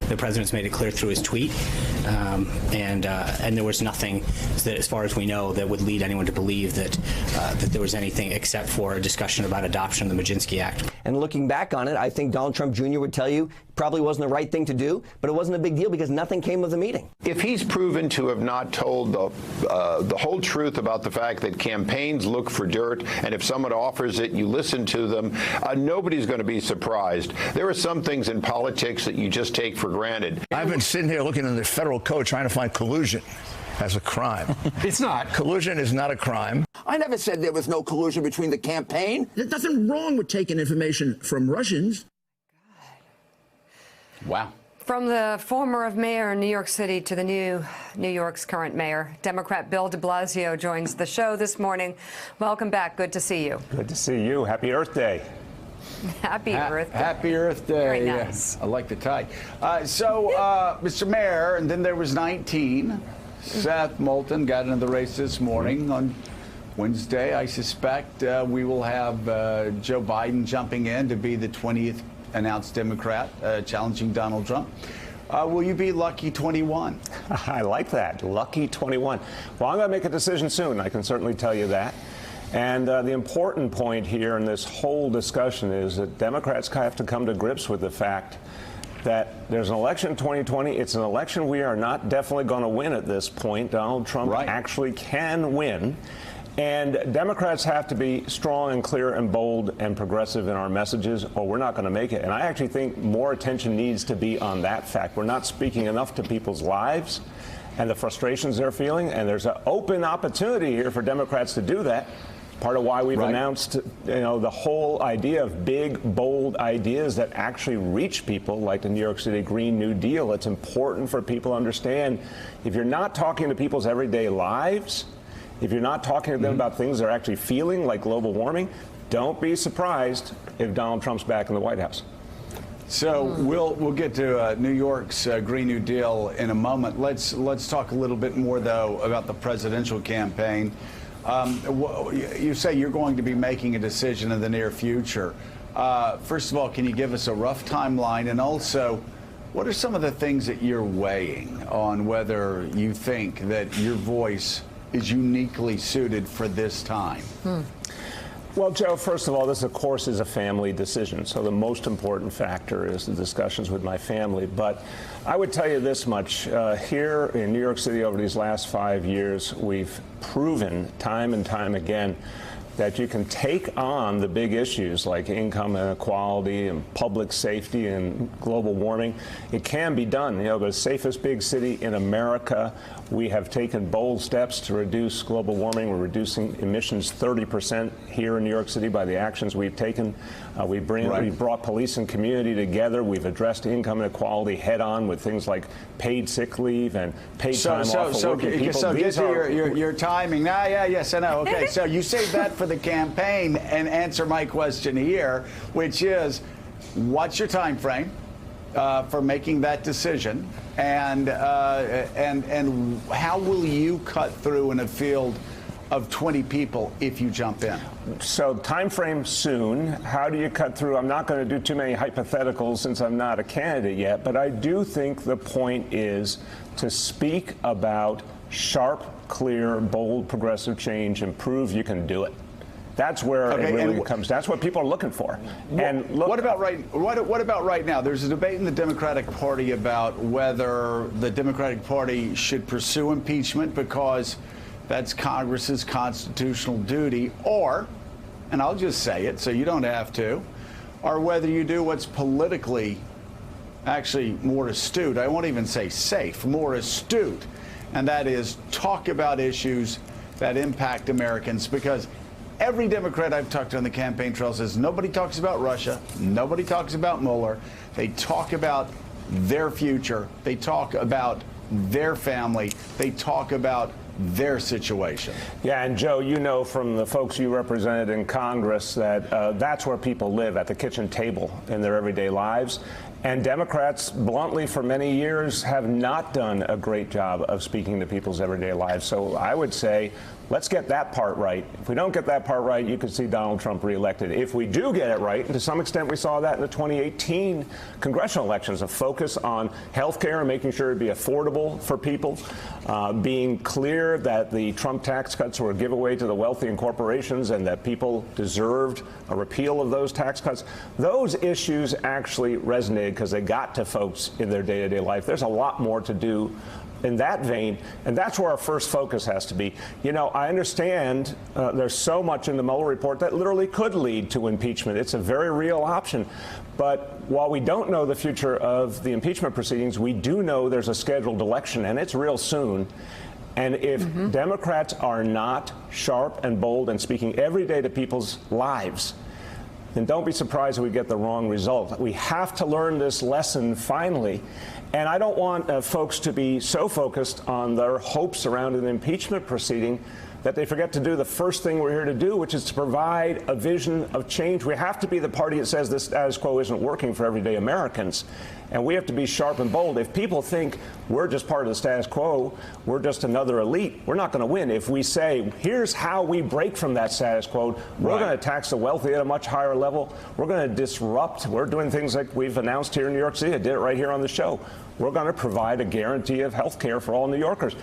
The president's made it clear through his tweet, and there was nothing that, as far as we know, that would lead anyone to believe that there was anything except for a discussion about adoption of the Maginski Act. And looking back on it, I think Donald Trump Jr. would tell you it probably wasn't the right thing to do, but it wasn't a big deal because nothing came of the meeting. If he's proven to have not told the whole truth about the fact that campaigns look for dirt, and if someone offers it, you listen to them, nobody's going to be surprised. There are some things in politics that you just take for granted. I've been sitting here looking in the federal code trying to find collusion as a crime. It's not. Collusion is not a crime. I never said there was no collusion between the campaign. There's nothing wrong with taking information from Russians. Wow. From the former mayor of New York City to the New York's current mayor, Democrat Bill de Blasio joins the show this morning. Welcome back. Good to see you. Good to see you. Happy Earth Day. Happy Earth Day. Happy Earth Day. Very nice. I like the tie. Mr. Mayor, and then there was 19. Seth Moulton got into the race this morning. On Wednesday, I suspect we will have Joe Biden jumping in to be the 20th announced Democrat challenging Donald Trump. Will you be lucky 21? I like that. Lucky 21. Well, I'm going to make a decision soon. I can certainly tell you that. And the important point here in this whole discussion is that Democrats have to come to grips with the fact that there's an election in 2020. It's an election we are not definitely going to win at this point. Donald Trump actually can win. And Democrats have to be strong and clear and bold and progressive in our messages, or we're not going to make it. And I actually think more attention needs to be on that fact. We're not speaking enough to people's lives and the frustrations they're feeling. And there's an open opportunity here for Democrats to do that. Part of why we've announced, the whole idea of big, bold ideas that actually reach people, like the New York City Green New Deal. It's important for people to understand if you're not talking to people's everyday lives, if you're not talking to them about things they're actually feeling, like global warming, don't be surprised if Donald Trump's back in the White House. So we'll get to New York's Green New Deal in a moment. Let's talk a little bit more, though, about the presidential campaign. You say you're going to be making a decision in the near future. First of all, can you give us a rough timeline? And also, what are some of the things that you're weighing on whether you think that your voice is uniquely suited for this time? Well, Joe, first of all, this, of course, is a family decision. So the most important factor is the discussions with my family. But I would tell you this much. Here in New York City over these last 5 years, we've proven time and time again that you can take on the big issues like income inequality and public safety and global warming. It can be done. The safest big city in America. We have taken bold steps to reduce global warming. We're reducing emissions 30% here in New York City by the actions we've taken. We've brought police and community together. We've addressed income inequality head on with things like paid sick leave and paid time off for working people. So get to your timing. Yes, I know. Okay, so you save that for the campaign and answer my question here, which is, what's your time frame for making that decision, and how will you cut through in a field of 20 people if you jump in? So time frame soon. How do you cut through? I'm not going to do too many hypotheticals since I'm not a candidate yet, but I do think the point is to speak about sharp, clear, bold, progressive change and prove you can do it. That's where it really comes. That's what people are looking for. And look, what about right now? There's a debate in the Democratic Party about whether the Democratic Party should pursue impeachment because that's Congress's constitutional duty, or, and I'll just say it so you don't have to, or whether you do what's politically actually more astute. I won't even say safe, more astute, and that is talk about issues that impact Americans, because every Democrat I've talked to on the campaign trail says nobody talks about Russia, nobody talks about Mueller. They talk about their future. They talk about their family. They talk about their situation. Yeah, and Joe, you know from the folks you represented in Congress that that's where people live, at the kitchen table in their everyday lives. And Democrats, bluntly, for many years have not done a great job of speaking to people's everyday lives. So I would say Let's get that part right. If we don't get that part right, you could see Donald Trump reelected. If we do get it right, and to some extent we saw that in the 2018 congressional elections, a focus on health care and making sure it'd be affordable for people, being clear that the Trump tax cuts were a giveaway to the wealthy and corporations and that people deserved a repeal of those tax cuts. Those issues actually resonated because they got to folks in their day-to-day life. There's a lot more to do in that vein, and that's where our first focus has to be. You know, I understand there's so much in the Mueller report that literally could lead to impeachment. It's a very real option. But while we don't know the future of the impeachment proceedings, we do know there's a scheduled election, and it's real soon. And if Democrats are not sharp and bold and speaking every day to people's lives, then don't be surprised if we get the wrong result. We have to learn this lesson finally. And I don't want folks to be so focused on their hopes around an impeachment proceeding that they forget to do the first thing we're here to do, which is to provide a vision of change. We have to be the party that says the status quo isn't working for everyday Americans. And we have to be sharp and bold. If people think we're just part of the status quo, we're just another elite, we're not going to win. If we say, here's how we break from that status quo, we're going to tax the wealthy at a much higher level. We're going to disrupt. We're doing things like we've announced here in New York City. I did it right here on the show. We're going to provide a guarantee of health care for all New Yorkers.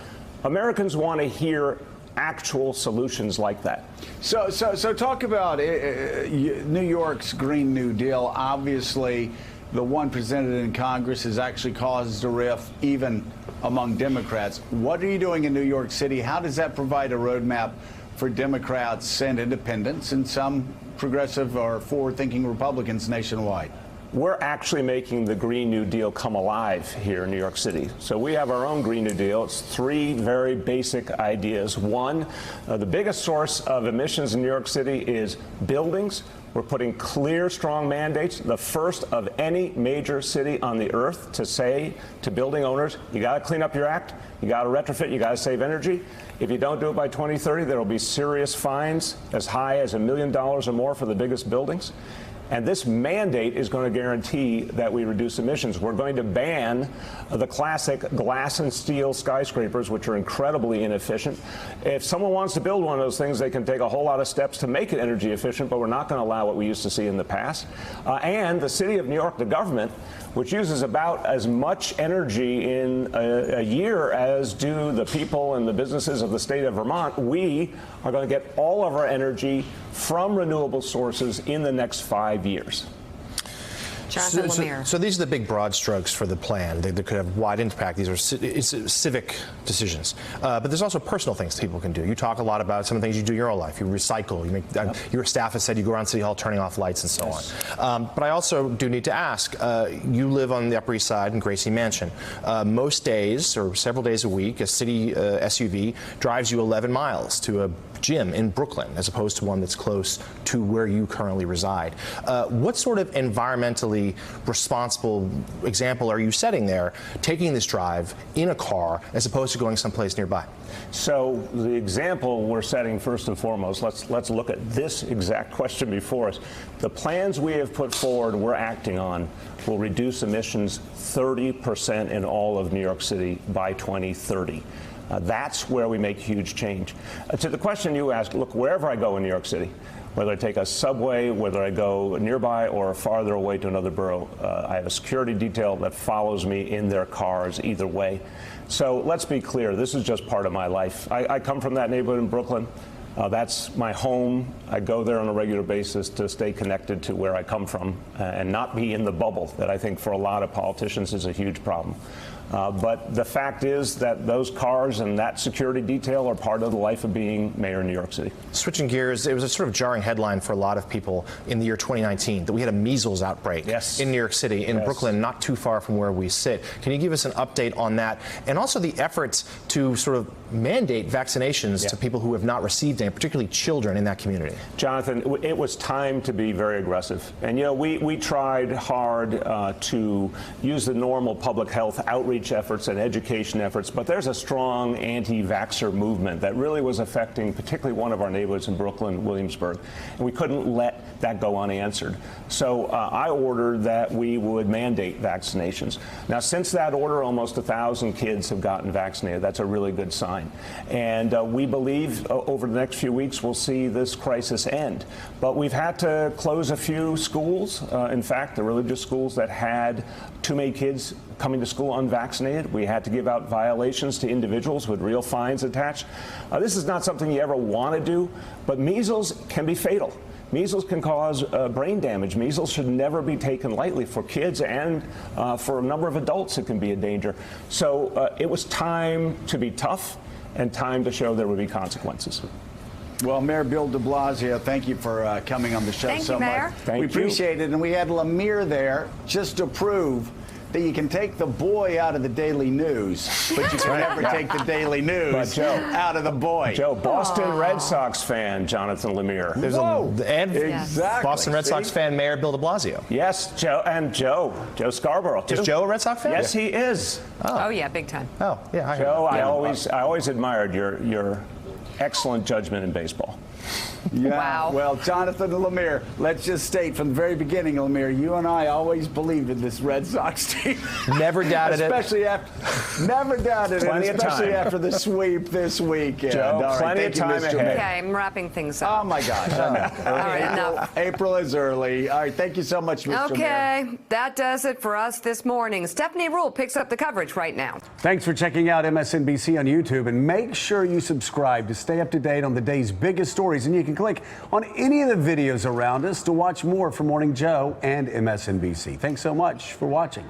Americans want to hear actual solutions like that. So talk about New York's Green New Deal. Obviously, the one presented in Congress has actually caused a rift even among Democrats. What are you doing in New York City? How does that provide a roadmap for Democrats and independents and some progressive or forward-thinking Republicans nationwide? We're actually making the Green New Deal come alive here in New York City. So we have our own Green New Deal. It's three very basic ideas. One, the biggest source of emissions in New York City is buildings. We're putting clear, strong mandates, the first of any major city on the earth, to say to building owners, you got to clean up your act, you got to retrofit, you got to save energy. If you don't do it by 2030, there will be serious fines as high as $1 million or more for the biggest buildings. And this mandate is going to guarantee that we reduce emissions. We're going to ban the classic glass and steel skyscrapers, which are incredibly inefficient. If someone wants to build one of those things, they can take a whole lot of steps to make it energy efficient, but we're not going to allow what we used to see in the past. And the city of New York, the government, which uses about as much energy in a year as do the people and the businesses of the state of Vermont, we are going to get all of our energy from renewable sources in the next 5 years. Jonathan Lemire. So these are the big broad strokes for the plan. They could have wide impact. These are civic decisions. But there's also personal things people can do. You talk a lot about some of the things you do in your own life. You recycle. You make, your staff has said you go around City Hall turning off lights and so on. But I also do need to ask, you live on the Upper East Side in Gracie Mansion. Most days, or several days a week, a city SUV drives you 11 miles to a gym in Brooklyn, as opposed to one that's close to where you currently reside. What sort of environmentally responsible example are you setting there, taking this drive in a car as opposed to going someplace nearby? So the example we're setting, first and foremost, let's look at this exact question before us. The plans we have put forward, we're acting on, will reduce emissions 30% in all of New York City by 2030. That's where we make huge change. To the question you asked, look, wherever I go in New York City, whether I take a subway, whether I go nearby or farther away to another borough, I have a security detail that follows me in their cars either way. So let's be clear, this is just part of my life. I come from that neighborhood in Brooklyn. That's my home. I go there on a regular basis to stay connected to where I come from and not be in the bubble that I think for a lot of politicians is a huge problem. But the fact is that those cars and that security detail are part of the life of being mayor of New York City. Switching gears, it was a sort of jarring headline for a lot of people in the year 2019 that we had a measles outbreak in New York City, in Brooklyn, not too far from where we sit. Can you give us an update on that? And also the efforts to sort of mandate vaccinations to people who have not received any, particularly children in that community. Jonathan, it was time to be very aggressive. And, you know, we tried hard to use the normal public health outreach outreach efforts and education efforts, but there's a strong anti-vaxxer movement that really was affecting particularly one of our neighborhoods in Brooklyn, Williamsburg, and we couldn't let that go unanswered. So I ordered that we would mandate vaccinations. Now, since that order, almost 1,000 kids have gotten vaccinated. That's a really good sign. And we believe over the next few weeks we'll see this crisis end. But we've had to close a few schools. In fact, the religious schools that had too many kids coming to school unvaccinated, we had to give out violations to individuals with real fines attached. This is not something you ever want to do, but measles can be fatal. Measles can cause brain damage. Measles should never be taken lightly for kids, and for a number of adults it can be a danger. So it was time to be tough and time to show there would be consequences. Well, Mayor Bill de Blasio, thank you for coming on the show Thank so you, Mayor. much. Thank we you. appreciate it. And we had Lemire there just to prove that you can take the boy out of the Daily News, but you can never take the Daily News But Joe, out of the boy. Joe, Boston Red Sox fan Jonathan Lemire. And Exactly. Boston Red Sox See? fan Mayor Bill de Blasio. Yes, Joe, and Joe Scarborough too. Is Joe a Red Sox fan? Yes, he is. Oh, yeah, big time. Oh, yeah. I heard Joe, that. I always admired your excellent judgment in baseball. Yeah. Wow. Well, Jonathan Lemire, let's just state from the very beginning, Lemire, you and I always believed in this Red Sox team. Never doubted it. Especially after, never doubted Plenty it, of especially time. after the sweep this weekend. Joe, All right, plenty thank of you, time Mr. ahead. Mayor. Okay, I'm wrapping things up. Oh my gosh, I know. All right, enough. April is early. All right, thank you so much, Mr. Mayor. Okay, that does it for us this morning. Stephanie Rule picks up the coverage right now. Thanks for checking out MSNBC on YouTube, and make sure you subscribe to stay up to date on the day's biggest stories. And you can click on any of the videos around us to watch more from Morning Joe and MSNBC. Thanks so much for watching.